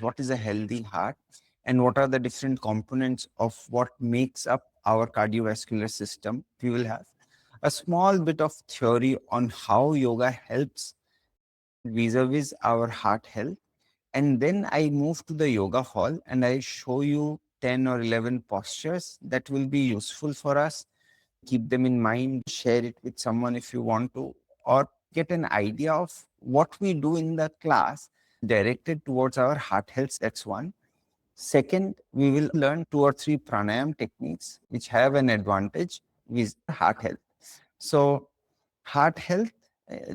what is a healthy heart, and what are the different components of what makes up our cardiovascular system. We will have a small bit of theory on how yoga helps vis-a-vis our heart health. And then I move to the yoga hall and I show you 10 or 11 postures that will be useful for us. Keep them in mind, share it with someone if you want to, or get an idea of what we do in the class directed towards our heart health. That's one. Second, we will learn 2 or 3 pranayam techniques which have an advantage with heart health. So, heart health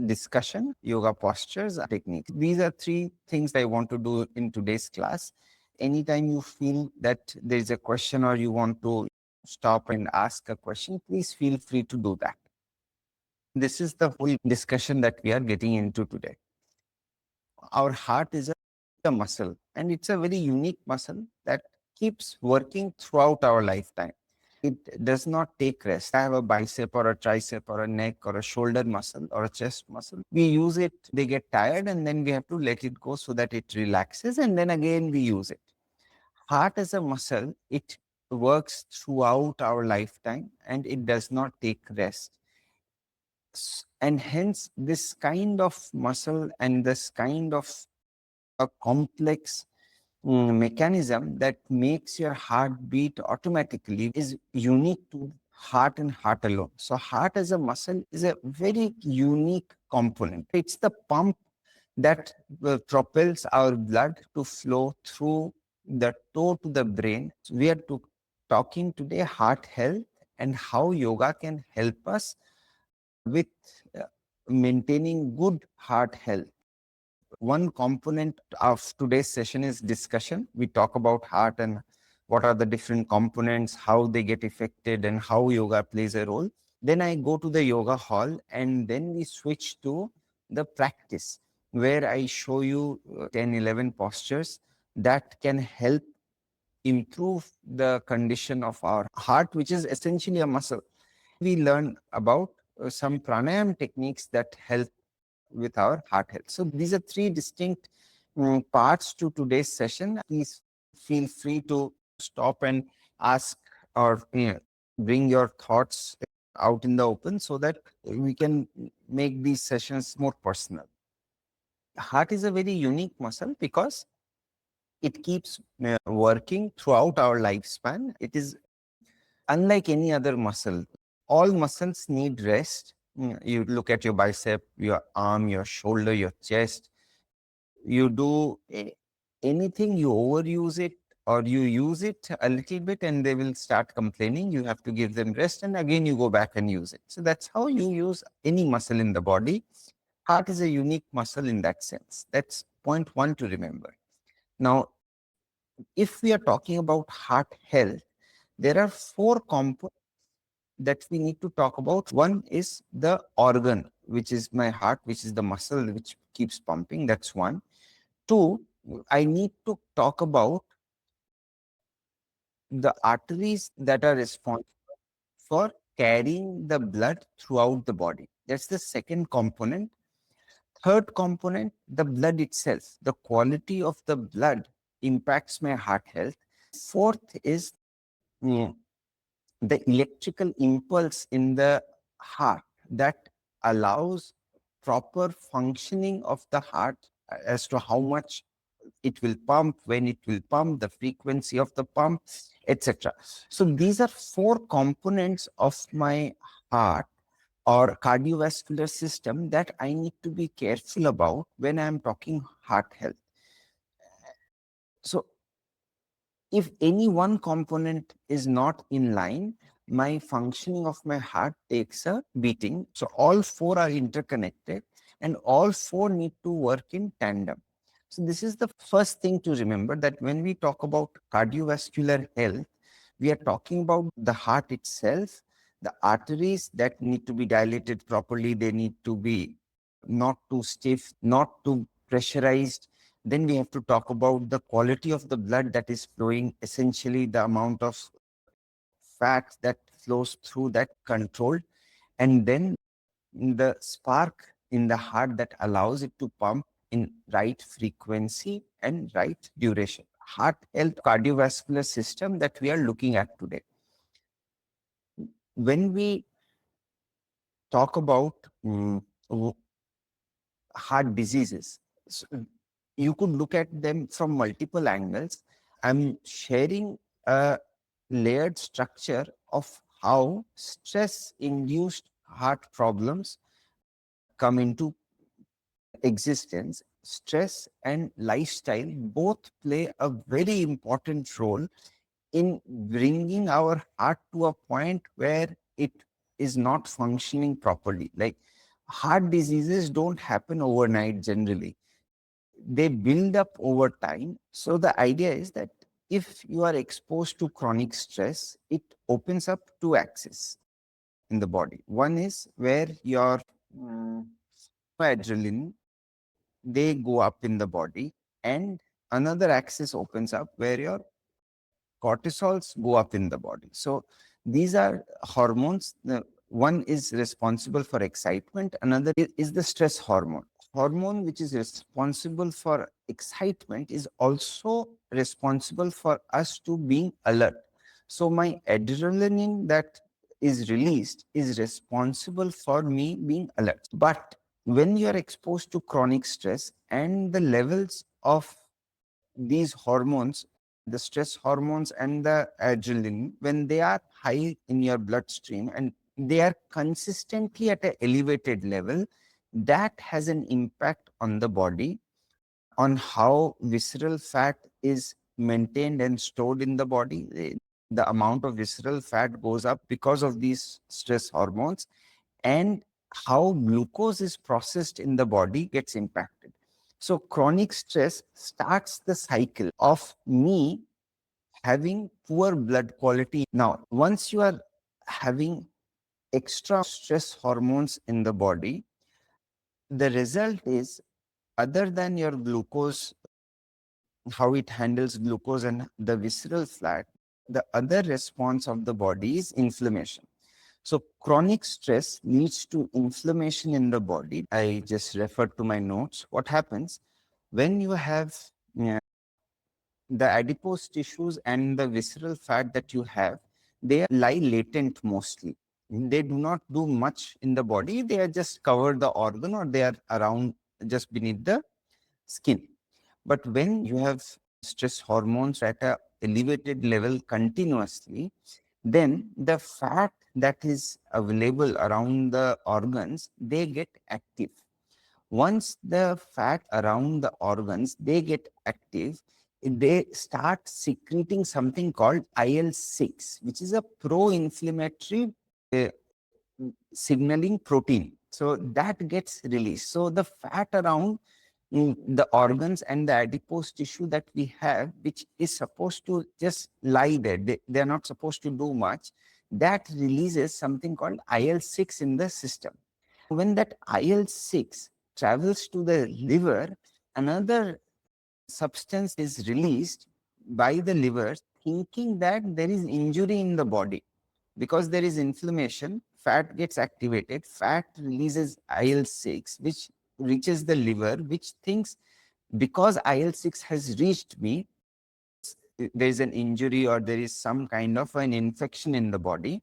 discussion, yoga postures, techniques. These are 3 things I want to do in today's class. Anytime you feel that there is a question or you want to stop and ask a question, please feel free to do that. This is the whole discussion that we are getting into today. Our heart is a muscle, and it's a very unique muscle that keeps working throughout our lifetime. It does not take rest. I have a bicep or a tricep or a neck or a shoulder muscle or a chest muscle. We use it, they get tired, and then we have to let it go so that it relaxes, and then again we use it. Heart as a muscle, it works throughout our lifetime and it does not take rest. And hence, this kind of muscle and this kind of a complex mechanism that makes your heart beat automatically is unique to heart and heart alone. So heart as a muscle is a very unique component. It's the pump that propels our blood to flow through the toe to the brain. So we are talking today heart health and how yoga can help us with uh, maintaining good heart health. One component of today's session is discussion. We talk about heart and what are the different components, how they get affected, and how yoga plays a role. Then I go to the yoga hall, and then we switch to the practice where I show you 10, 11 postures that can help improve the condition of our heart, which is essentially a muscle. We learn about some pranayam techniques that help with our heart health. So these are 3 distinct parts to today's session. Please feel free to stop and ask or bring your thoughts out in the open so that we can make these sessions more personal. Heart is a very unique muscle because it keeps working throughout our lifespan. It is unlike any other muscle. All muscles need rest. You look at your bicep, your arm, your shoulder, your chest. You do anything, you overuse it or you use it a little bit and they will start complaining. You have to give them rest and again you go back and use it. So that's how you use any muscle in the body. Heart is a unique muscle in that sense. That's point one to remember. Now, if we are talking about heart health, there are 4 components that we need to talk about. One is the organ, which is my heart, which is the muscle which keeps pumping. That's one. Two, I need to talk about the arteries that are responsible for carrying the blood throughout the body. That's the second component. Third component, the blood itself. The quality of the blood impacts my heart health. Fourth is mm, the electrical impulse in the heart that allows proper functioning of the heart as to how much it will pump, when it will pump, the frequency of the pump, etc. So these are 4 components of my heart or cardiovascular system that I need to be careful about when I'm talking heart health. So if any one component is not in line, my functioning of my heart takes a beating. So all 4 are interconnected and all 4 need to work in tandem. So this is the first thing to remember, that when we talk about cardiovascular health, we are talking about the heart itself, the arteries that need to be dilated properly, they need to be not too stiff, not too pressurized. Then we have to talk about the quality of the blood that is flowing, essentially the amount of fat that flows through that controlled, and then the spark in the heart that allows it to pump in right frequency and right duration. Heart health, cardiovascular system that we are looking at today. When we talk about heart diseases, so you could look at them from multiple angles. I'm sharing a layered structure of how stress-induced heart problems come into existence. Stress and lifestyle both play a very important role in bringing our heart to a point where it is not functioning properly. Like, heart diseases don't happen overnight generally, they build up over time. So the idea is that if you are exposed to chronic stress, it opens up two axes in the body. One is where your adrenaline, they go up in the body, and another axis opens up where your cortisols go up in the body. So these are hormones. One is responsible for excitement, another is the stress hormone. Hormone which is responsible for excitement is also responsible for us to being alert. So my adrenaline that is released is responsible for me being alert. But when you are exposed to chronic stress and the levels of these hormones, the stress hormones and the adrenaline, when they are high in your bloodstream and they are consistently at an elevated level, that has an impact on the body, on how visceral fat is maintained and stored in the body. The amount of visceral fat goes up because of these stress hormones, and how glucose is processed in the body gets impacted. So chronic stress starts the cycle of me having poor blood quality. Now, once you are having extra stress hormones in the body, the result is, other than your glucose, how it handles glucose and the visceral fat, the other response of the body is inflammation. So chronic stress leads to inflammation in the body. I just referred to my notes. What happens when you have the adipose tissues and the visceral fat that you have, they lie latent mostly. They do not do much in the body. They are just cover the organ, or they are around just beneath the skin. But when you have stress hormones at a elevated level continuously, then the fat that is available around the organs, they get active. Once the fat around the organs, they get active, they start secreting something called IL-6, which is a pro-inflammatory uh, signaling protein. So that gets released. So the fat around the organs and the adipose tissue that we have, which is supposed to just lie there, they are not supposed to do much, that releases something called IL-6 in the system. When that IL-6 travels to the liver, another substance is released by the liver, thinking that there is injury in the body. Because there is inflammation, fat gets activated, fat releases IL-6, which reaches the liver, which thinks, because IL-6 has reached me, there is an injury or there is some kind of an infection in the body.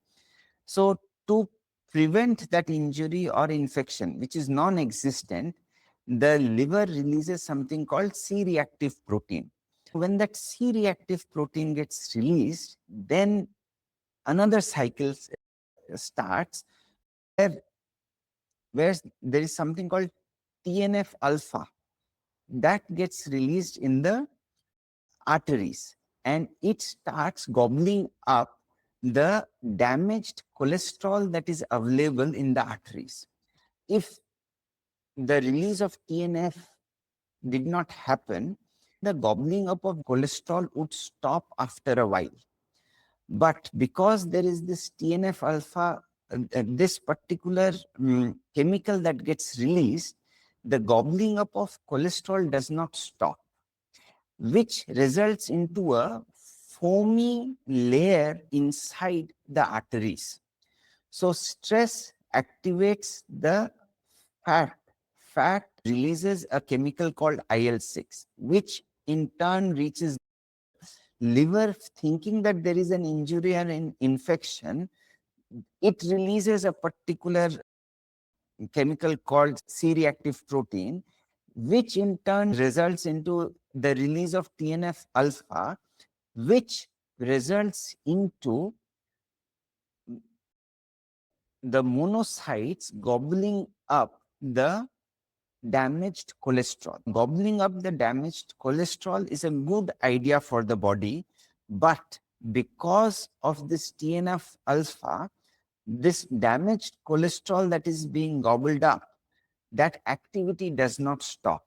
So to prevent that injury or infection, which is non-existent, the liver releases something called C-reactive protein. When that C-reactive protein gets released, then another cycle starts where, where there is something called TNF alpha that gets released in the arteries, and it starts gobbling up the damaged cholesterol that is available in the arteries. If the release of TNF did not happen, the gobbling up of cholesterol would stop after a while. But because there is this TNF alpha, this particular chemical that gets released, the gobbling up of cholesterol does not stop, which results into a foamy layer inside the arteries. So stress activates the fat. Fat releases a chemical called IL-6, which in turn reaches liver, thinking that there is an injury or an infection. It releases a particular chemical called C-reactive protein, which in turn results into the release of TNF alpha, which results into the monocytes gobbling up the damaged cholesterol. Gobbling up the damaged cholesterol is a good idea for the body, but because of this TNF alpha, this damaged cholesterol that is being gobbled up, that activity does not stop.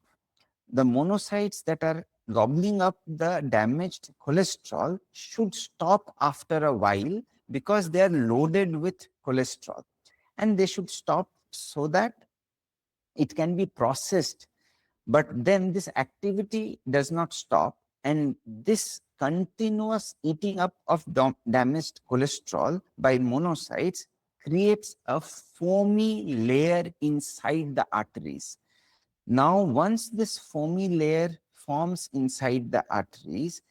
The monocytes that are gobbling up the damaged cholesterol should stop after a while because they are loaded with cholesterol, and they should stop so that it can be processed. But then this activity does not stop, and this continuous eating up of damaged cholesterol by monocytes creates a foamy layer inside the arteries. Now, once this foamy layer forms inside the arteries,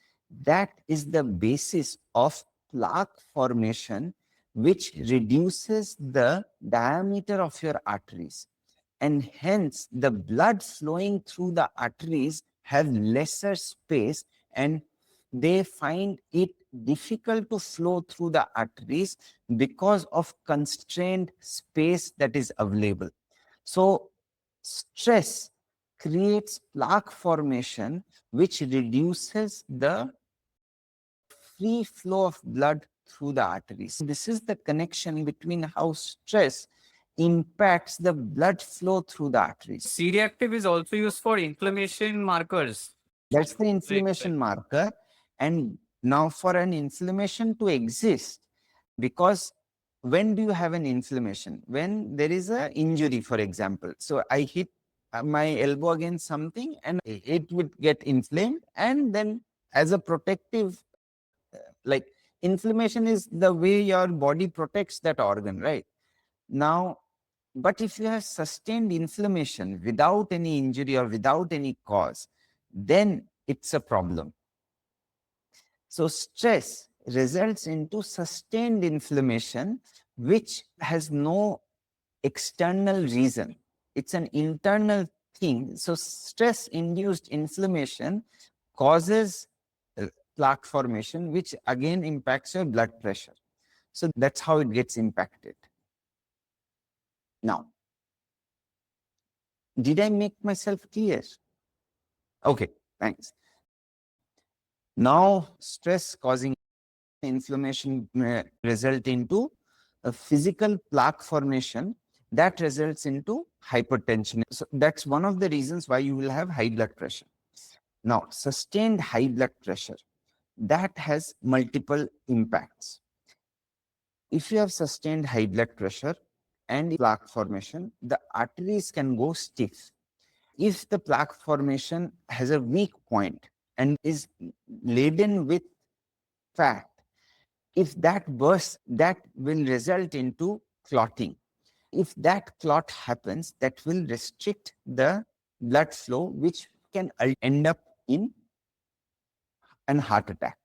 that is the basis of plaque formation, which reduces the diameter of your arteries. And hence, the blood flowing through the arteries have lesser space, and they find it difficult to flow through the arteries because of constrained space that is available. So, stress creates plaque formation, which reduces the free flow of blood through the arteries. This is the connection between how stress impacts the blood flow through the arteries. C-reactive is also used for inflammation markers. That's the inflammation marker. And now for an inflammation to exist, because when do you have an inflammation? When there is an injury, for example. So I hit my elbow against something and it would get inflamed. And then as a protective, like inflammation is the way your body protects that organ, right? Now, but if you have sustained inflammation without any injury or without any cause, then it's a problem. So stress results into sustained inflammation, which has no external reason. It's an internal thing. So stress-induced inflammation causes plaque formation, which again impacts your blood pressure. So that's how it gets impacted. Now, did I make myself clear? Okay, thanks. Now, stress causing inflammation may result into a physical plaque formation that results into hypertension. So that's one of the reasons why you will have high blood pressure. Now, sustained high blood pressure, that has multiple impacts. If you have sustained high blood pressure and plaque formation, the arteries can go stiff. If the plaque formation has a weak point and is laden with fat, if that bursts, that will result into clotting. If that clot happens, that will restrict the blood flow, which can end up in an heart attack.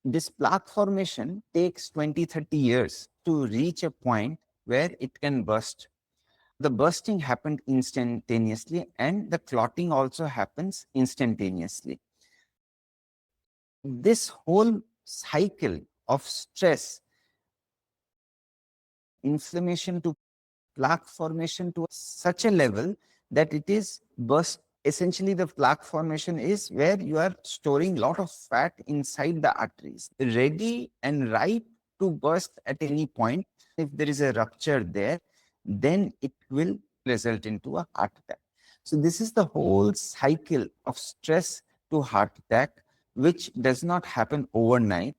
This plaque formation takes 20-30 years to reach a point where it can burst. The bursting happened instantaneously, and the clotting also happens instantaneously. This whole cycle of stress, inflammation to plaque formation to such a level that it is burst. Essentially, the plaque formation is where you are storing a lot of fat inside the arteries, ready and ripe to burst at any point. If there is a rupture there, then it will result into a heart attack. So this is the whole cycle of stress to heart attack, which does not happen overnight.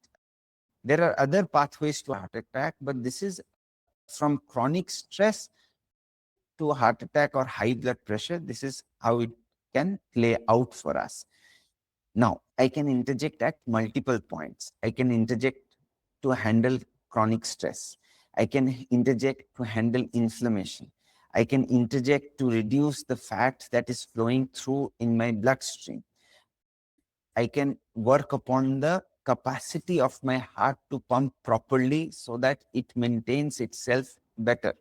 There are other pathways to heart attack, but this is from chronic stress to a heart attack or high blood pressure. This is how it can play out for us. Now, I can interject at multiple points. I can interject to handle chronic stress. I can interject to handle inflammation. I can interject to reduce the fat that is flowing through in my bloodstream. I can work upon the capacity of my heart to pump properly so that it maintains itself better.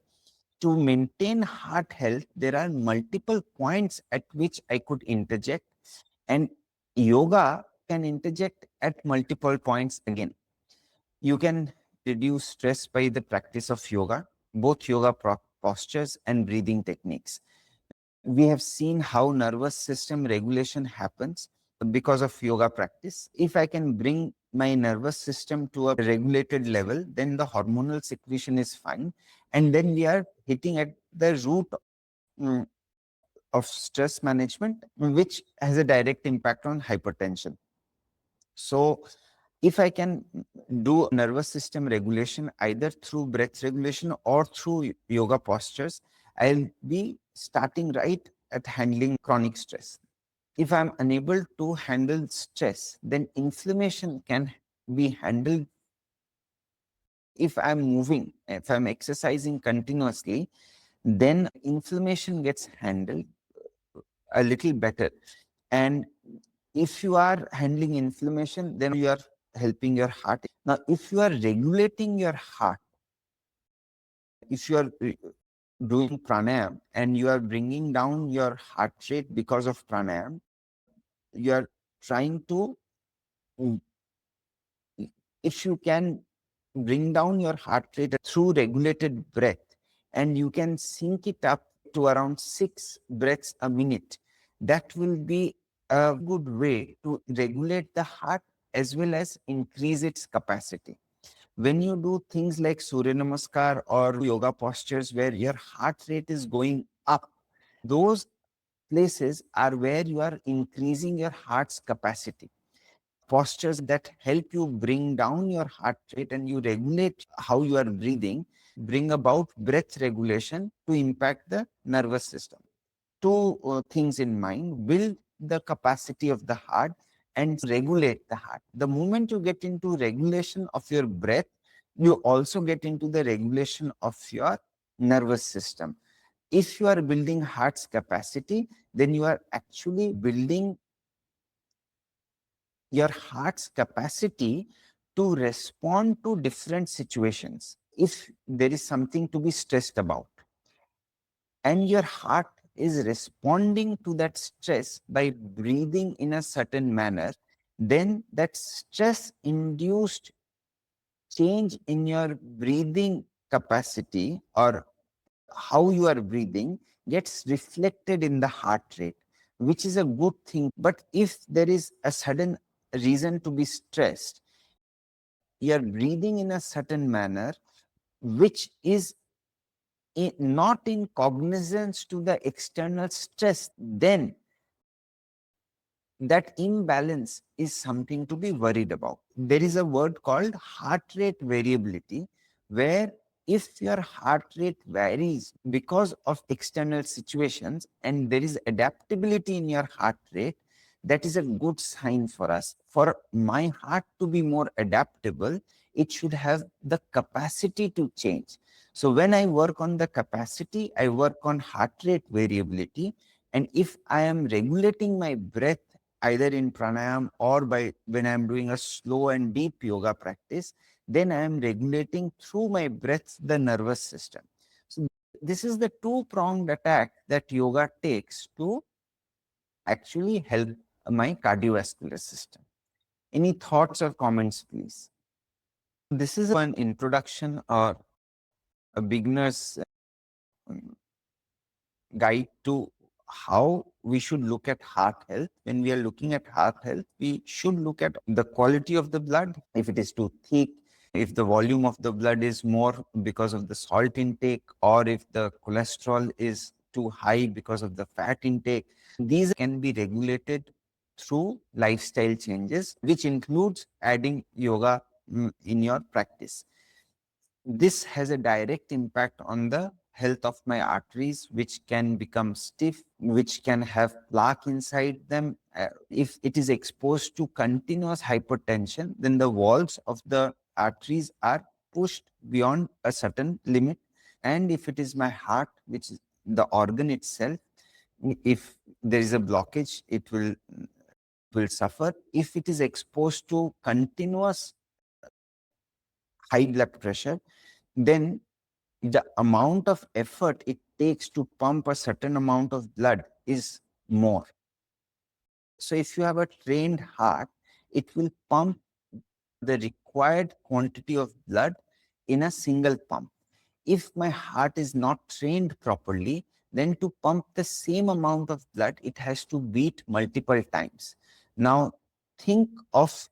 To maintain heart health, there are multiple points at which I could interject, and yoga can interject at multiple points again. You can reduce stress by the practice of yoga, both yoga postures and breathing techniques. We have seen how nervous system regulation happens because of yoga practice. If I can bring my nervous system to a regulated level, then the hormonal secretion is fine. And then we are hitting at the root mm, of stress management, which has a direct impact on hypertension. So if I can do nervous system regulation either through breath regulation or through yoga postures, I'll be starting right at handling chronic stress. If I'm unable to handle stress, then inflammation can be handled. If I'm moving, if I'm exercising continuously, then inflammation gets handled a little better. And if you are handling inflammation, then you are helping your heart. Now, if you are regulating your heart, if you are doing pranayama and you are bringing down your heart rate because of pranayama, you are trying to, mm, if you can bring down your heart rate through regulated breath and you can sync it up to around 6 breaths a minute, that will be a good way to regulate the heart as well as increase its capacity. When you do things like Surya Namaskar or yoga postures where your heart rate is going up, those places are where you are increasing your heart's capacity. Postures that help you bring down your heart rate and you regulate how you are breathing bring about breath regulation to impact the nervous system. Two things in mind: build the capacity of the heart and regulate the heart. The moment you get into regulation of your breath, you also get into the regulation of your nervous system. If you are building heart's capacity, then you are actually building your heart's capacity to respond to different situations. If there is something to be stressed about and your heart is responding to that stress by breathing in a certain manner, then that stress induced change in your breathing capacity or how you are breathing gets reflected in the heart rate, which is a good thing. But if there is a sudden reason to be stressed, you are breathing in a certain manner, which is not in cognizance to the external stress, then that imbalance is something to be worried about. There is a word called heart rate variability, where if your heart rate varies because of external situations and there is adaptability in your heart rate, that is a good sign for us. For my heart to be more adaptable, it should have the capacity to change. So when I work on the capacity, I work on heart rate variability. And if I am regulating my breath either in pranayam or by when I'm doing a slow and deep yoga practice, then I am regulating through my breath the nervous system. So this is the two-pronged attack that yoga takes to actually help my cardiovascular system. Any thoughts or comments, please? This is an introduction or a beginner's guide to how we should look at heart health. When we are looking at heart health, we should look at the quality of the blood. If it is too thick, if the volume of the blood is more because of the salt intake, or if the cholesterol is too high because of the fat intake, these can be regulated through lifestyle changes, which includes adding yoga in your practice. This has a direct impact on the health of my arteries, which can become stiff, which can have plaque inside them. If it is exposed to continuous hypertension, then the walls of the arteries are pushed beyond a certain limit. And if it is my heart, which the organ itself. If there is a blockage, it will suffer. If it is exposed to continuous high blood pressure, then the amount of effort it takes to pump a certain amount of blood is more. So if you have a trained heart, it will pump the required quantity of blood in a single pump. If my heart is not trained properly, then to pump the same amount of blood, it has to beat multiple times. Now, think of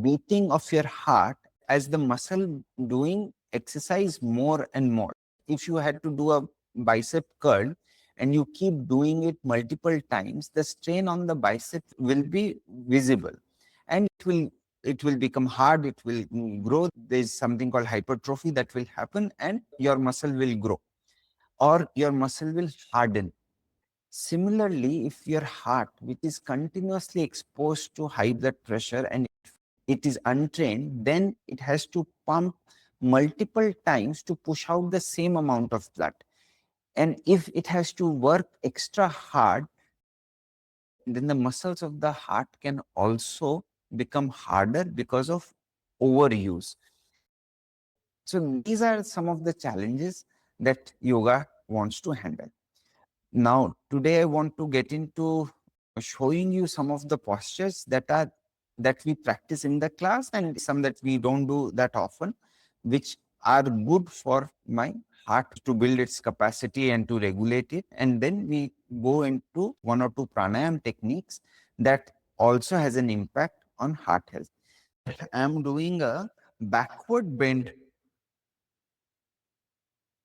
beating of your heart as the muscle doing exercise more and more. If you had to do a bicep curl and you keep doing it multiple times, the strain on the bicep will be visible, and it will become hard, it will grow. There's something called hypertrophy that will happen, and your muscle will grow or your muscle will harden. Similarly, if your heart, which is continuously exposed to high blood pressure and it is untrained, then it has to pump multiple times to push out the same amount of blood. And if it has to work extra hard, then the muscles of the heart can also become harder because of overuse. So these are some of the challenges that yoga wants to handle. Now, today I want to get into showing you some of the postures that we practice in the class and some that we don't do that often, which are good for my heart to build its capacity and to regulate it. And then we go into one or two pranayam techniques that also has an impact on heart health. I'm doing a backward bend.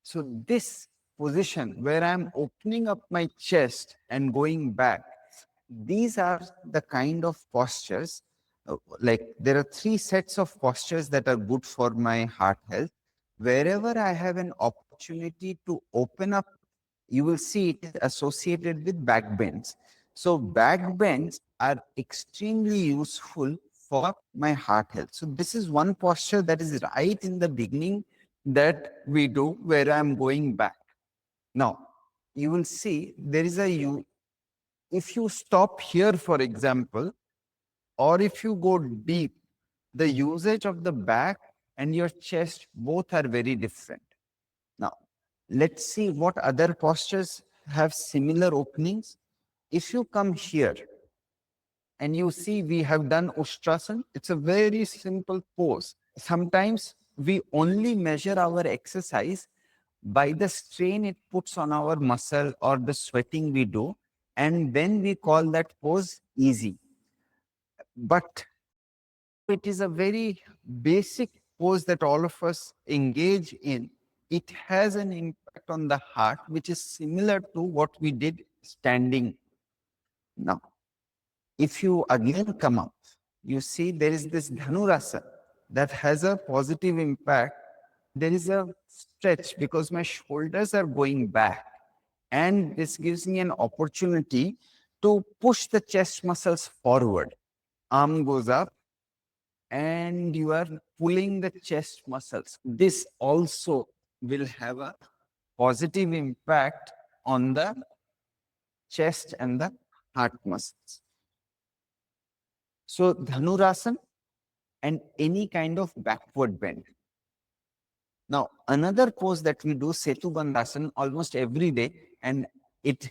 So this position where I'm opening up my chest and going back, these are the kind of postures. Like there are three sets of postures that are good for my heart health. Wherever I have an opportunity to open up, you will see it is associated with back bends. So back bends are extremely useful for my heart health. So this is one posture that is right in the beginning that we do where I'm going back. Now, you will see there is if you stop here, for example, or if you go deep, the usage of the back and your chest both are very different. Now, let's see what other postures have similar openings. If you come here and you see we have done Ushtrasan, it's a very simple pose. Sometimes we only measure our exercise by the strain it puts on our muscle or the sweating we do, and then we call that pose easy. But it is a very basic pose that all of us engage in. It has an impact on the heart, which is similar to what we did standing. Now, if you again come up, you see there is this Dhanurasa that has a positive impact. There is a stretch because my shoulders are going back, and this gives me an opportunity to push the chest muscles forward. Arm goes up and you are pulling the chest muscles. This also will have a positive impact on the chest and the heart muscles. So Dhanurasana and any kind of backward bend. Now, another pose that we do, Setu Bandhasana, almost every day, and it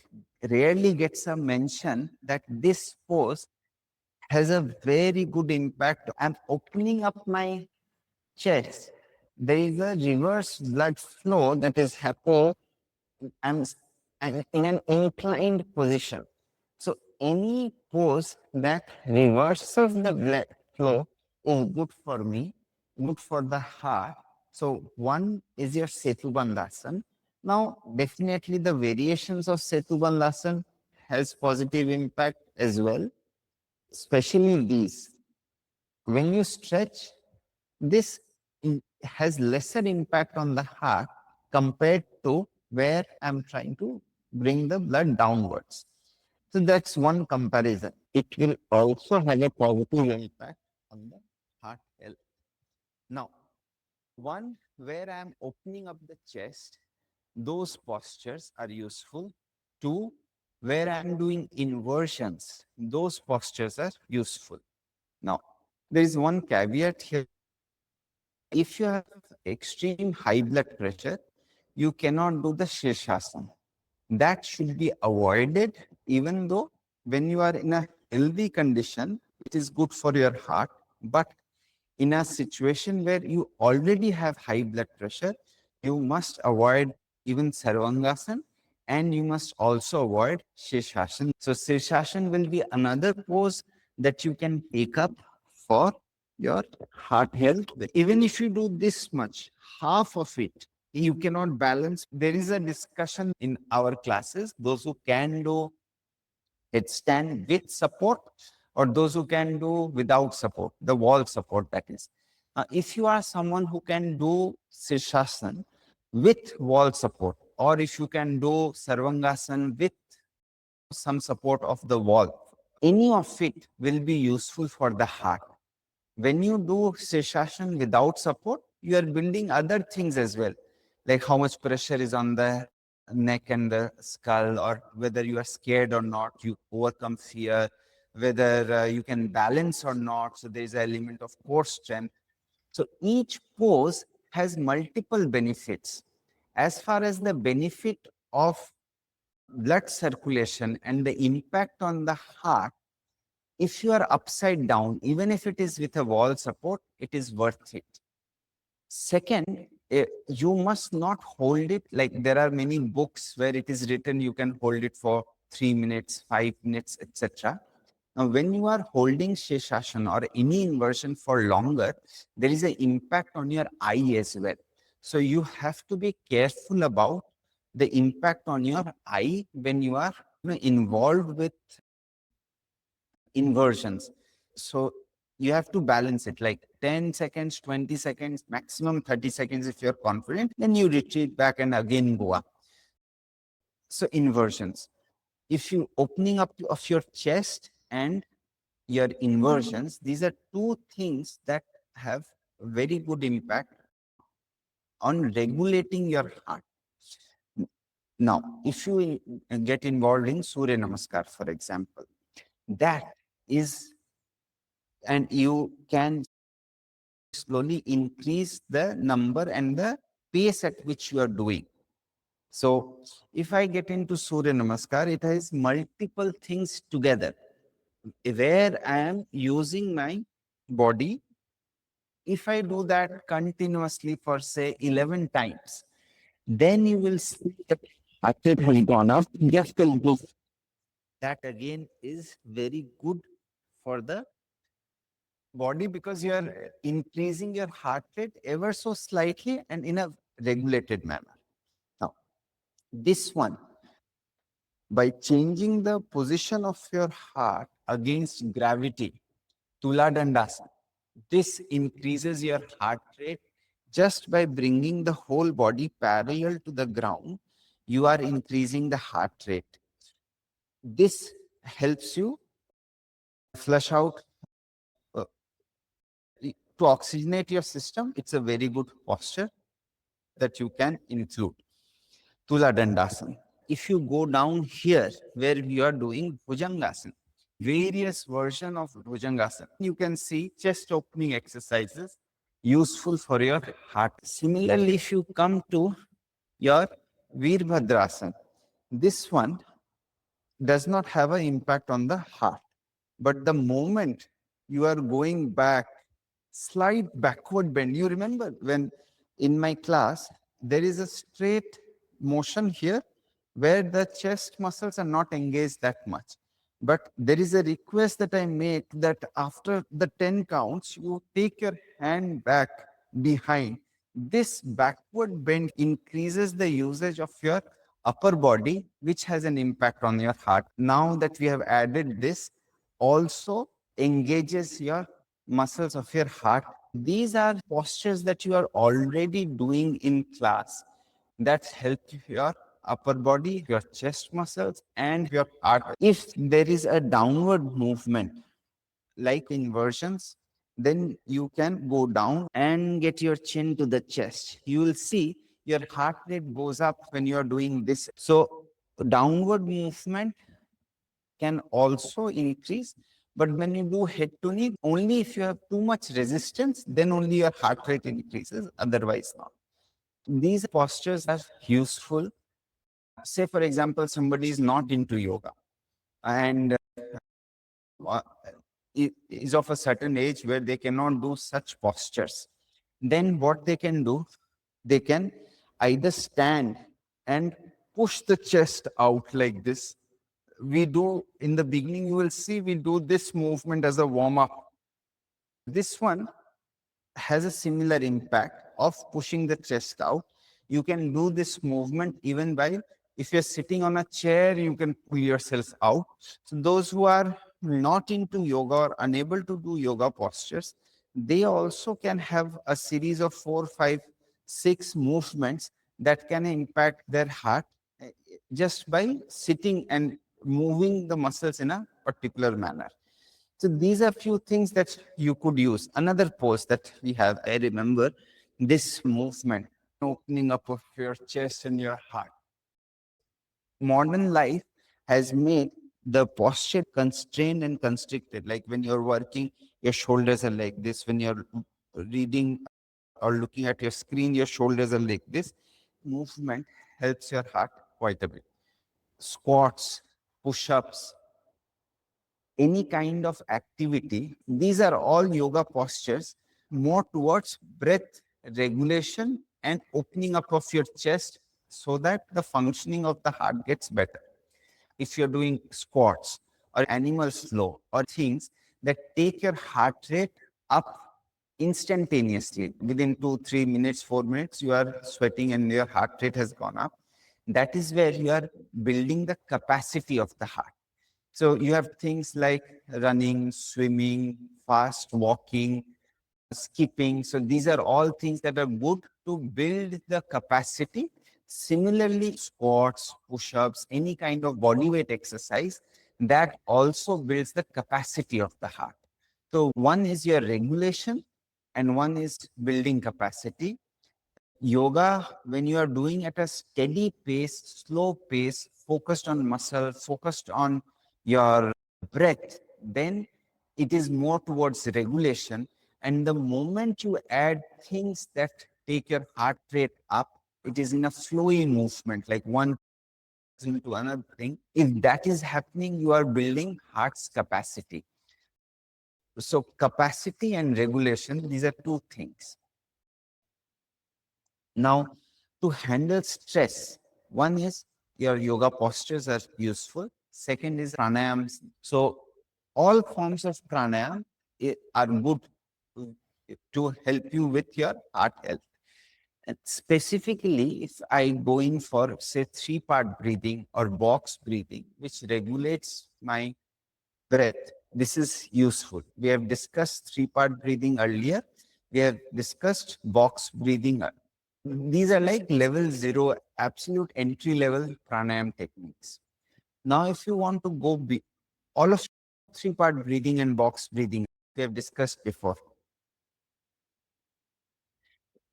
rarely gets a mention that this pose has a very good impact. I'm opening up my chest. There is a reverse blood flow that is happening. I'm in an inclined position. So any pose that reverses the blood flow is good for me, good for the heart. So one is your Setu Bandhasan. Now, definitely the variations of Setu Bandhasan has positive impact as well, especially these. When you stretch, this has lesser impact on the heart compared to where I'm trying to bring the blood downwards. So that's one comparison. It will also have a positive impact on the heart health. Now, one where I'm opening up the chest, those postures are useful. Two, where I'm doing inversions, those postures are useful. Now, there is one caveat here. If you have extreme high blood pressure, you cannot do the Shirshasana. That should be avoided, even though when you are in a healthy condition, it is good for your heart. But in a situation where you already have high blood pressure, you must avoid even Sarvangasana, and you must also avoid Shirshasana. So Shirshasana will be another pose that you can take up for your heart health. Even if you do this much, half of it, you cannot balance. There is a discussion in our classes, those who can do headstand with support or those who can do without support, the wall support that is. If you are someone who can do Sirshasan with wall support, or if you can do Sarvangasana with some support of the wall, any of it will be useful for the heart. When you do Sirshasan without support, you are building other things as well, like how much pressure is on the neck and the skull, or whether you are scared or not, you overcome fear, whether you can balance or not. So there is an element of core strength. So each pose has multiple benefits. As far as the benefit of blood circulation and the impact on the heart, if you are upside down, even if it is with a wall support, it is worth it. Second, you must not hold it. Like there are many books where it is written you can hold it for 3 minutes, 5 minutes, etc. Now, when you are holding Sheshasana or any inversion for longer, there is an impact on your eye as well. So you have to be careful about the impact on your eye when you are involved with inversions. So you have to balance it like 10 seconds, 20 seconds, maximum 30 seconds if you're confident, then you retreat back and again go up. So inversions. If you opening up of your chest and your inversions, these are two things that have very good impact on regulating your heart. Now, if you get involved in Surya Namaskar, for example, that is, and you can slowly increase the number and the pace at which you are doing. So if I get into Surya Namaskar, it has multiple things together where I am using my body. If I do that continuously for say 11 times, then you will see that heart rate has gone up. Just will go. That again is very good for the body because you are increasing your heart rate ever so slightly and in a regulated manner. Now, this one, by changing the position of your heart against gravity, Tula Dandasana, this increases your heart rate just by bringing the whole body parallel to the ground. You are increasing the heart rate. This helps you flush out uh, to oxygenate your system. It's a very good posture that you can include. Tula Dandasana. If you go down here where you are doing Bhujangasana, various version of Bhujangasana, you can see chest opening exercises useful for your heart. Similarly, if you come to your Veerbhadrasana, this one does not have an impact on the heart. But the moment you are going back, slight backward bend, you remember when in my class, there is a straight motion here where the chest muscles are not engaged that much. But there is a request that I make that after the 10 counts, you take your hand back behind. This backward bend increases the usage of your upper body, which has an impact on your heart. Now that we have added this, also engages your muscles of your heart. These are postures that you are already doing in class that help your upper body, your chest muscles, and your heart. If there is a downward movement, like inversions, then you can go down and get your chin to the chest. You will see your heart rate goes up when you are doing this. So downward movement can also increase, but when you do head to knee, only if you have too much resistance, then only your heart rate increases, otherwise not. These postures are useful. Say, for example, somebody is not into yoga and uh, is of a certain age where they cannot do such postures. Then what they can do, they can either stand and push the chest out like this. We do in the beginning, you will see we do this movement as a warm up. This one has a similar impact of pushing the chest out. You can do this movement even while if you're sitting on a chair, you can pull yourself out. So those who are not into yoga or unable to do yoga postures, they also can have a series of 4, 5, 6 movements that can impact their heart just by sitting and moving the muscles in a particular manner. So these are few things that you could use. Another pose that we have, I remember this movement, opening up of your chest and your heart. Modern life has made the posture constrained and constricted. Like when you're working, your shoulders are like this. When you're reading or looking at your screen, your shoulders are like this. Movement helps your heart quite a bit. Squats, push-ups, any kind of activity, these are all yoga postures more towards breath regulation and opening up of your chest so that the functioning of the heart gets better. If you're doing squats or animal flow or things that take your heart rate up instantaneously within 2, 3 minutes, 4 minutes, you are sweating and your heart rate has gone up. That is where you are building the capacity of the heart. So you have things like running, swimming, fast walking, skipping. So these are all things that are good to build the capacity. Similarly, squats, push-ups, any kind of body weight exercise, that also builds the capacity of the heart. So one is your regulation and one is building capacity. Yoga, when you are doing at a steady pace, slow pace, focused on muscle, focused on your breath, then it is more towards regulation. And the moment you add things that take your heart rate up, it is in a flowy movement, like one into another thing. If that is happening, you are building heart's capacity. So capacity and regulation, these are two things. Now, to handle stress, one is your yoga postures are useful. Second is pranayams. So all forms of pranayam are good to help you with your heart health. And specifically, if I go in for, say, 3-part breathing or box breathing, which regulates my breath, this is useful. We have discussed 3-part breathing earlier. We have discussed box breathing. These are like level 0, absolute entry level pranayam techniques. Now, if you want to go all of 3-part breathing and box breathing, we have discussed before,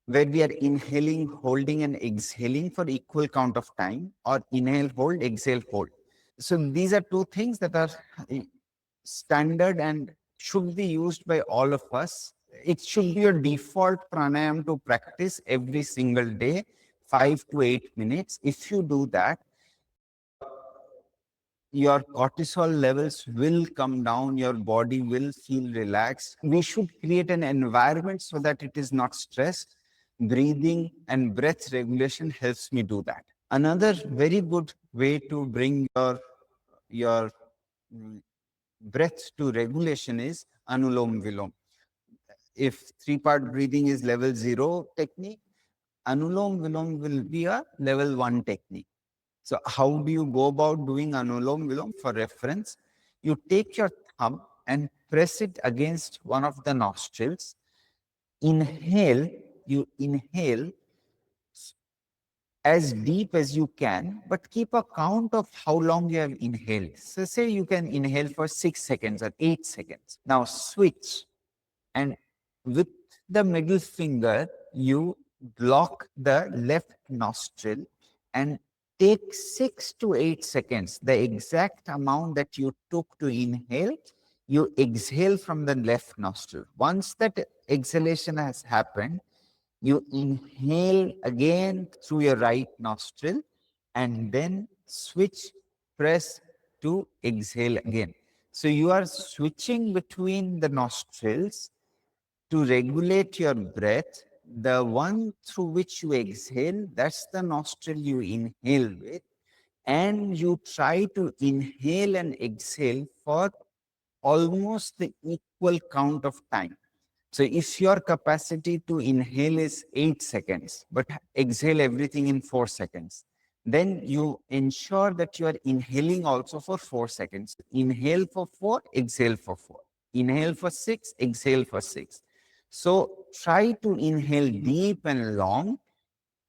where we are inhaling, holding, and exhaling for equal count of time, or inhale, hold, exhale, hold. So these are two things that are standard and should be used by all of us. It should be your default pranayam to practice every single day, 5 to 8 minutes. If you do that, your cortisol levels will come down, your body will feel relaxed. We should create an environment so that it is not stressed. Breathing and breath regulation helps me do that. Another very good way to bring your breath to regulation is anulom vilom. If 3-part breathing is level 0 technique, anulom vilom will be a level 1 technique. So how do you go about doing anulom vilom? For reference, you take your thumb and press it against one of the nostrils. Inhale, you inhale as deep as you can, but keep a count of how long you have inhaled. So say you can inhale for 6 seconds or 8 seconds. Now switch, and with the middle finger, you block the left nostril and take 6 to 8 seconds, the exact amount that you took to inhale, you exhale from the left nostril. Once that exhalation has happened, you inhale again through your right nostril and then switch, press to exhale again. So you are switching between the nostrils to regulate your breath. The one through which you exhale, that's the nostril you inhale with. And you try to inhale and exhale for almost the equal count of time. So if your capacity to inhale is 8 seconds, but exhale everything in 4 seconds, then you ensure that you are inhaling also for 4 seconds. Inhale for 4, exhale for 4. Inhale for 6, exhale for 6. So try to inhale deep and long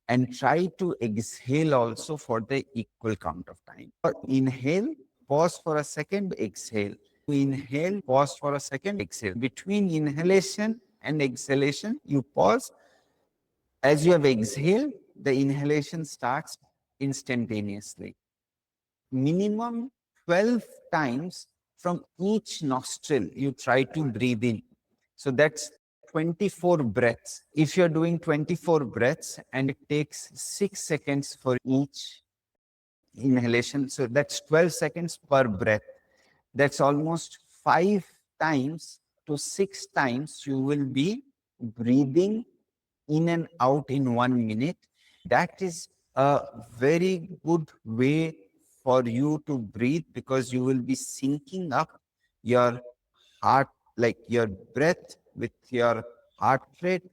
and try to exhale also for the equal count of time. Inhale, pause for a second, exhale. Inhale, pause for a second, exhale. Between inhalation and exhalation, you pause. As you have exhaled, the inhalation starts instantaneously. Minimum 12 times from each nostril, you try to breathe in. So that's 24 breaths. If you're doing 24 breaths and it takes 6 seconds for each inhalation, so that's 12 seconds per breath. That's almost 5 to 6 times you will be breathing in and out in 1 minute. That is a very good way for you to breathe because you will be syncing up your heart, like your breath with your heart rate,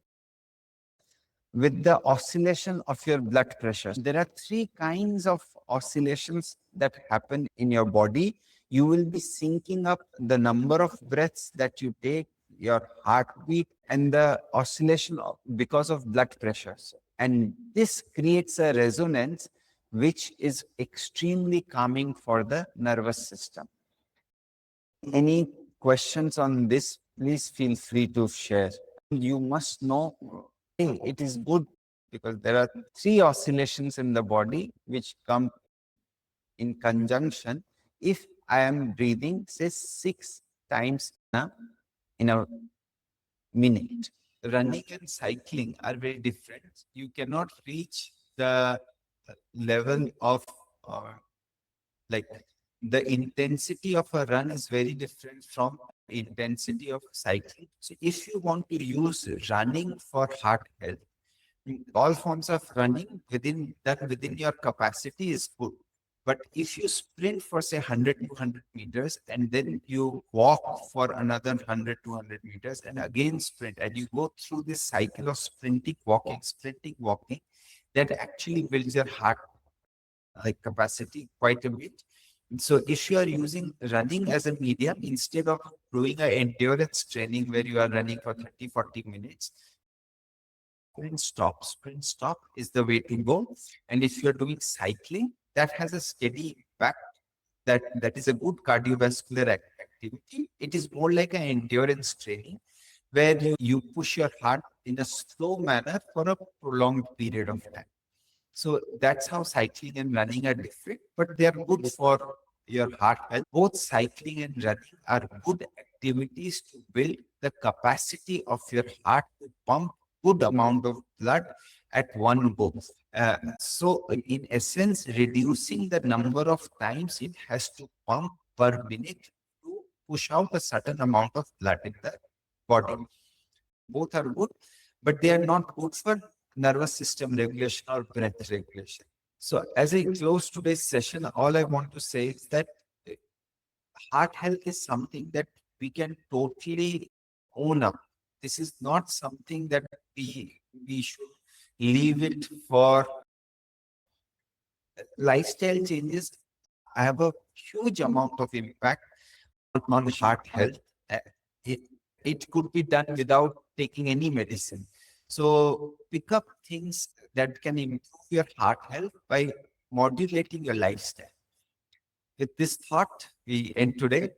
with the oscillation of your blood pressure. There are three kinds of oscillations that happen in your body. You will be syncing up the number of breaths that you take, your heartbeat, and the oscillation because of blood pressures. And this creates a resonance which is extremely calming for the nervous system. Any questions on this? Please feel free to share. You must know it is good because there are three oscillations in the body which come in conjunction. If I am breathing, say 6 times in a minute, running and cycling are very different. You cannot reach the level of like the intensity of a run is very different from intensity of cycling. So if you want to use running for heart health, all forms of running within your capacity is good. But if you sprint for say 100 200 meters and then you walk for another 100 200 meters and again sprint and you go through this cycle of sprinting walking, that actually builds your heart like capacity quite a bit. So if you are using running as a medium instead of doing an endurance training where you are running for 30 40 minutes, sprint stop is the way to go. And if you're doing cycling, that has a steady impact, that is a good cardiovascular activity. It is more like an endurance training where you push your heart in a slow manner for a prolonged period of time. So that's how cycling and running are different, but they are good for your heart health. Both cycling and running are good activities to build the capacity of your heart to pump good amount of blood at one go. So in essence, reducing the number of times it has to pump per minute to push out a certain amount of blood in the body. Both are good, but they are not good for nervous system regulation or breath regulation. So as I close today's session, all I want to say is that heart health is something that we can totally own up. This is not something that we should leave it for lifestyle changes. I have a huge amount of impact on heart health. Uh, It, it could be done without taking any medicine. So pick up things that can improve your heart health by modulating your lifestyle. With this thought, we end today.